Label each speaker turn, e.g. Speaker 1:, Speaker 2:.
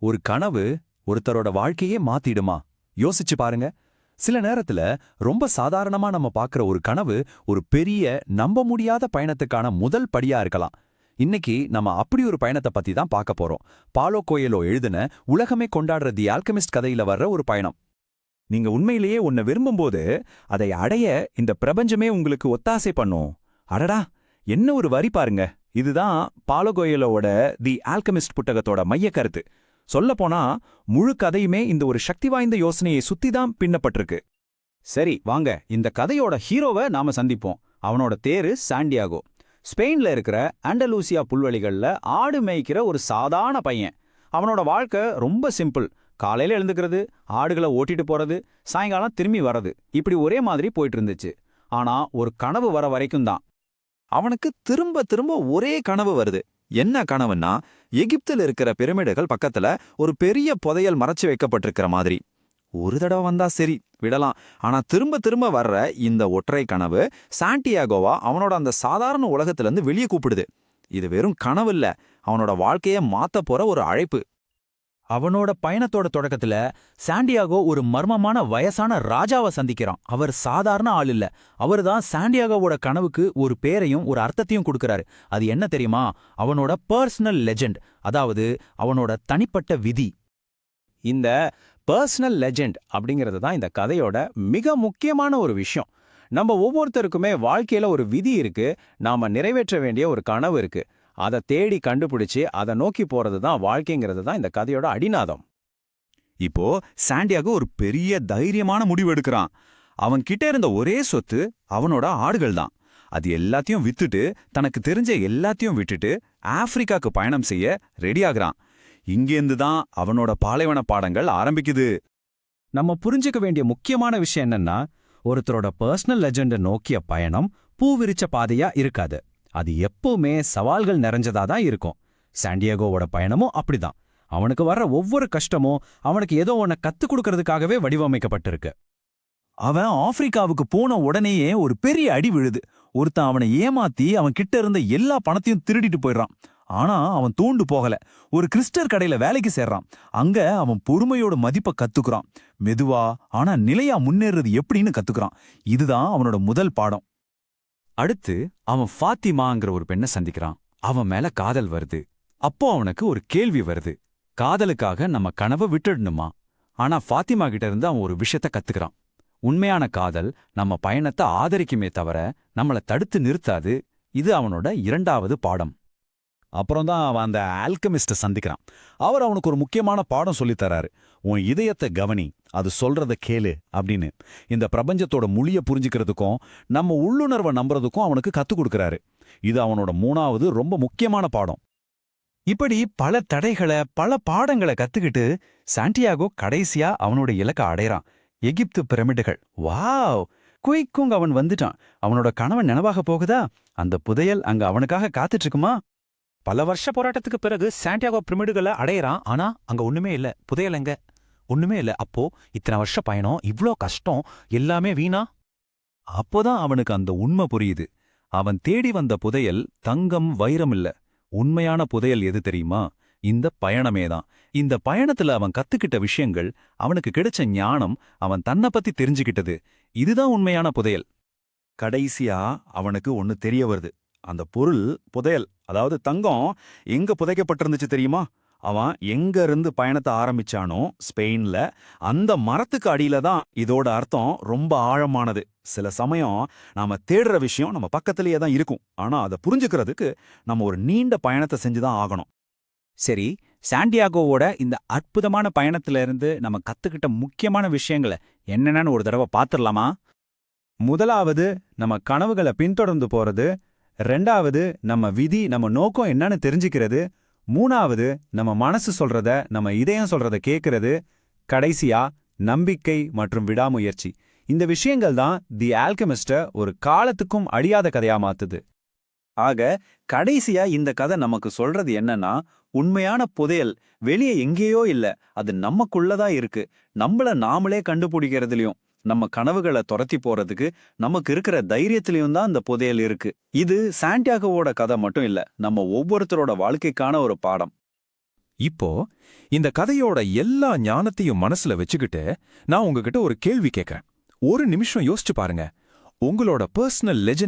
Speaker 1: ஒரு கனவு ஒருத்தரோட வாழ்க்கையே மாத்திடுமா? யோசிச்சு பாருங்க. சில நேரத்துல ரொம்ப சாதாரணமா நம்ம பார்க்குற ஒரு கனவு ஒரு பெரிய நம்ப முடியாத பயணத்துக்கான முதல் படியா இருக்கலாம். இன்னைக்கு நம்ம அப்படி ஒரு பயணத்தை பத்தி தான் பார்க்க போறோம். பாலோ கோயலோ எழுதின உலகமே கொண்டாடுற தி ஆல்கெமிஸ்ட் கதையில வர்ற ஒரு பயணம்.
Speaker 2: நீங்க உண்மையிலேயே ஒன்ன விரும்பும்போது அதை அடைய இந்த பிரபஞ்சமே உங்களுக்கு ஒத்தாசை பண்ணும். அடடா, என்ன ஒரு வரி பாருங்க. இதுதான் பாலோ கோயலோவோட தி ஆல்கெமிஸ்ட் புத்தகத்தோட மைய கருத்து. சொல்லப்போனா முழு கதையுமே இந்த ஒரு சக்தி வாய்ந்த யோசனையை சுத்தி தான் பின்னப்பட்டிருக்கு.
Speaker 3: சரி, வாங்க இந்த கதையோட ஹீரோவை நாம சந்திப்போம். அவனோட தேரு சாண்டியாகோ. ஸ்பெயின்ல இருக்கிற ஆண்டலூசியா புல்வெளிகள்ல ஆடு மேய்க்கிற ஒரு சாதாரண பையன். அவனோட வாழ்க்கை ரொம்ப சிம்பிள். காலையில எழுந்துக்கிறது, ஆடுகளை ஓட்டிட்டு போறது, சாயங்காலம் திரும்பி வர்றது, இப்படி ஒரே மாதிரி போயிட்டு இருந்துச்சு. ஆனா ஒரு கனவு வர வரைக்கும் தான்.
Speaker 1: அவனுக்கு திரும்ப திரும்ப ஒரே கனவு வருது. என்ன கனவுன்னா, எகிப்தில் இருக்கிற பிரமிடுகள் பக்கத்துல ஒரு பெரிய புதையல் மறைச்சு வைக்கப்பட்டிருக்கிற மாதிரி. ஒரு தடவை வந்தா சரி விடலாம். ஆனா திரும்ப திரும்ப வர்ற இந்த ஒற்றை கனவு சாண்டியாகோவா அவனோட அந்த சாதாரண உலகத்திலிருந்து வெளியே கூப்பிடுது. இது வெறும் கனவு இல்ல, அவனோட வாழ்க்கைய மாத்த போற ஒரு அழைப்பு.
Speaker 3: அவனோட பயணத்தோட தொடக்கத்துல சாண்டியாகோ ஒரு மர்மமான வயசான ராஜாவை சந்திக்கிறான். அவர் சாதாரண ஆள் இல்ல. அவர்தான் சாண்டியாகோவோட கனவுக்கு ஒரு பேரையும் ஒரு அர்த்தத்தையும் கொடுக்கறாரு. அது என்ன தெரியுமா? அவனோட பர்சனல் லெஜெண்ட், அதாவது அவனோட தனிப்பட்ட விதி. இந்த பர்சனல் லெஜெண்ட் அப்படிங்கிறது தான் இந்த கதையோட மிக முக்கியமான ஒரு விஷயம். நம்ம ஒவ்வொருத்தருக்குமே வாழ்க்கையில ஒரு விதி இருக்கு, நாம நிறைவேற்ற வேண்டிய ஒரு கனவு இருக்கு. அதை தேடி கண்டுபிடிச்சு அதை நோக்கி போறது தான் வாழ்க்கைங்கிறது தான் இந்த கதையோட அடிநாதம்.
Speaker 2: இப்போ சாண்டியாகோ ஒரு பெரிய தைரியமான முடிவு எடுக்கிறான். அவன் கிட்ட இருந்த ஒரே சொத்து அவனோட ஆடுகள் தான். அது எல்லாத்தையும் வித்துட்டு, தனக்கு தெரிஞ்ச எல்லாத்தையும் விட்டுட்டு ஆப்பிரிக்காக்கு பயணம் செய்ய ரெடியாகிறான். இங்கேருந்து தான் அவனோட பாலைவன பாடங்கள் ஆரம்பிக்குது.
Speaker 3: நம்ம புரிஞ்சுக்க வேண்டிய முக்கியமான விஷயம் என்னன்னா, ஒருத்தரோட பர்சனல் லெஜெண்டை நோக்கிய பயணம் பூவிரிச்ச பாதையா இருக்காது. அது எப்பவுமே சவால்கள் நிறைஞ்சதா தான் இருக்கும். சாண்டியாகோவோட பயணமும் அப்படிதான். அவனுக்கு வர்ற ஒவ்வொரு கஷ்டமும் அவனுக்கு ஏதோ ஒன்ன கத்துக் கொடுக்கறதுக்காகவே வடிவமைக்கப்பட்டிருக்கு.
Speaker 2: அவன் ஆப்பிரிக்காவுக்கு போன உடனேயே ஒரு பெரிய அடி விழுது. ஒருத்தன் அவனை ஏமாத்தி அவன் கிட்ட இருந்த எல்லா பணத்தையும் திருடிட்டு போயிடுறான். ஆனா அவன் தூண்டு போகல. ஒரு கிறிஸ்டர் கடையில வேலைக்கு சேர்றான். அங்க அவன் பொறுமையோட மதிப்பை கத்துக்கிறான். மெதுவா ஆனா நிலையா முன்னேறது எப்படின்னு கத்துக்கிறான். இதுதான் அவனோட முதல் பாடம். அடுத்து அவன் ஃபாத்திமாங்கிற ஒரு பெண்ணை சந்திக்கிறான். அவன் மேல காதல் வருது. அப்போ அவனுக்கு ஒரு கேள்வி வருது. காதலுக்காக நம்ம கனவை விட்டுடணுமா? ஆனா ஃபாத்திமா கிட்ட இருந்து அவன் ஒரு விஷயத்த கத்துக்கிறான். உண்மையான காதல் நம்ம பயணத்தை ஆதரிக்குமே தவிர நம்மள தடுத்து நிறுத்தாது. இது அவனோட இரண்டாவது பாடம்.
Speaker 1: அப்புறம் தான் அவன் அந்த ஆல்கெமிஸ்ட சந்திக்கிறான். அவர் அவனுக்கு ஒரு முக்கியமான பாடம் சொல்லித்தராரு. உன் இதயத்தை கவனி, அது சொல்றத கேளு அப்படின்னு. இந்த பிரபஞ்சத்தோட மொழிய புரிஞ்சுக்கிறதுக்கும் நம்ம உள்ளுணர்வை நம்புறதுக்கும் அவனுக்கு கத்துக் கொடுக்கறாரு. இது அவனோட மூணாவது ரொம்ப முக்கியமான பாடம்.
Speaker 2: இப்படி பல தடைகளை பல பாடங்களை கத்துக்கிட்டு சாண்டியாகோ கடைசியா அவனோட இலக்க அடையறான். எகிப்து பிரமிடுகள். வாவ்! குயிக்குங்க அவன் வந்துட்டான். அவனோட கனவு நினைவாக போகுதா? அந்த புதையல் அங்க அவனுக்காக காத்துட்டு இருக்குமா?
Speaker 3: பல வருஷ போராட்டத்துக்கு பிறகு சாண்டியாகோ பிரமிடுகளை அடையறான். ஆனா அங்க ஒண்ணுமே இல்ல. புதையல் எங்க? ஒண்ணுமே இல்ல. அப்போ இத்தனை வருஷ பயணம், இவ்ளோ கஷ்டம், எல்லாமே வீணா?
Speaker 1: அப்போதான் அவனுக்கு அந்த உண்மை புரியுது. அவன் தேடி வந்த புதையல் தங்கம், வைரம் இல்ல. உண்மையான புதையல் எது தெரியுமா? இந்த பயணமேதான். இந்த பயணத்துல அவன் கத்துக்கிட்ட விஷயங்கள், அவனுக்கு கிடைச்ச ஞானம், அவன் தன்னை பத்தி தெரிஞ்சுக்கிட்டது, இதுதான் உண்மையான புதையல். கடைசியா அவனுக்கு ஒன்னு தெரிய வருது. அந்த பொருள், புதையல், அதாவது தங்கம் எங்க புதைக்கப்பட்டிருந்துச்சு தெரியுமா? அவன் எங்க இருந்து பயணத்தை ஆரம்பிச்சானோ ஸ்பெயின்ல, அந்த மரத்துக்கு அடியில தான். இதோட அர்த்தம் ரொம்ப ஆழமானது. சில சமயம் நாம தேடுற விஷயம் நம்ம பக்கத்திலேயே தான் இருக்கும். ஆனா அதை புரிஞ்சுக்கிறதுக்கு நம்ம ஒரு நீண்ட பயணத்தை செஞ்சுதான் ஆகணும்.
Speaker 3: சரி, சாண்டியாகோவோட இந்த அற்புதமான பயணத்துல இருந்து நம்ம கத்துக்கிட்ட முக்கியமான விஷயங்களை என்னென்னு ஒரு தடவை பார்த்துடலாமா? முதலாவது, நம்ம கனவுகளை பின்தொடர்ந்து போறது. ரெண்டாவது, நம்ம விதி, நம்ம நோக்கம் என்னன்னு தெரிஞ்சுக்கிறது. மூணாவது, நம்ம மனசு சொல்றத, நம்ம இதயம் சொல்றத கேட்கறது. கடைசியா, நம்பிக்கை மற்றும் விடாமுயற்சி. இந்த விஷயங்கள் தான் தி ஆல்கெமிஸ்ட ஒரு காலத்துக்கும் அழியாத கதையா மாத்துது.
Speaker 1: ஆக கடைசியா இந்த கதை நமக்கு சொல்றது என்னன்னா, உண்மையான புதையல் வெளியே எங்கேயோ இல்ல, அது நமக்குள்ளதான் இருக்கு. நம்மள நாமளே கண்டுபிடிக்கிறதுலயும் நம்ம கனவுகளை துரத்தி போறதுக்கு நமக்கு இருக்கிற தைரியத்திலையும் தான் அந்த புதையல் இருக்கு. இது சாண்டியாகோவோட கதை மட்டும் இல்ல, நம்ம ஒவ்வொருத்தரோட வாழ்க்கைக்கான ஒரு பாடம்.
Speaker 4: இப்போ இந்த கதையோட எல்லா ஞானத்தையும் மனசுல வச்சுக்கிட்டு நான் உங்ககிட்ட ஒரு கேள்வி கேட்கறேன். ஒரு நிமிஷம் யோசிச்சு பாருங்க. உங்களோட பர்சனல் லெஜெண்ட்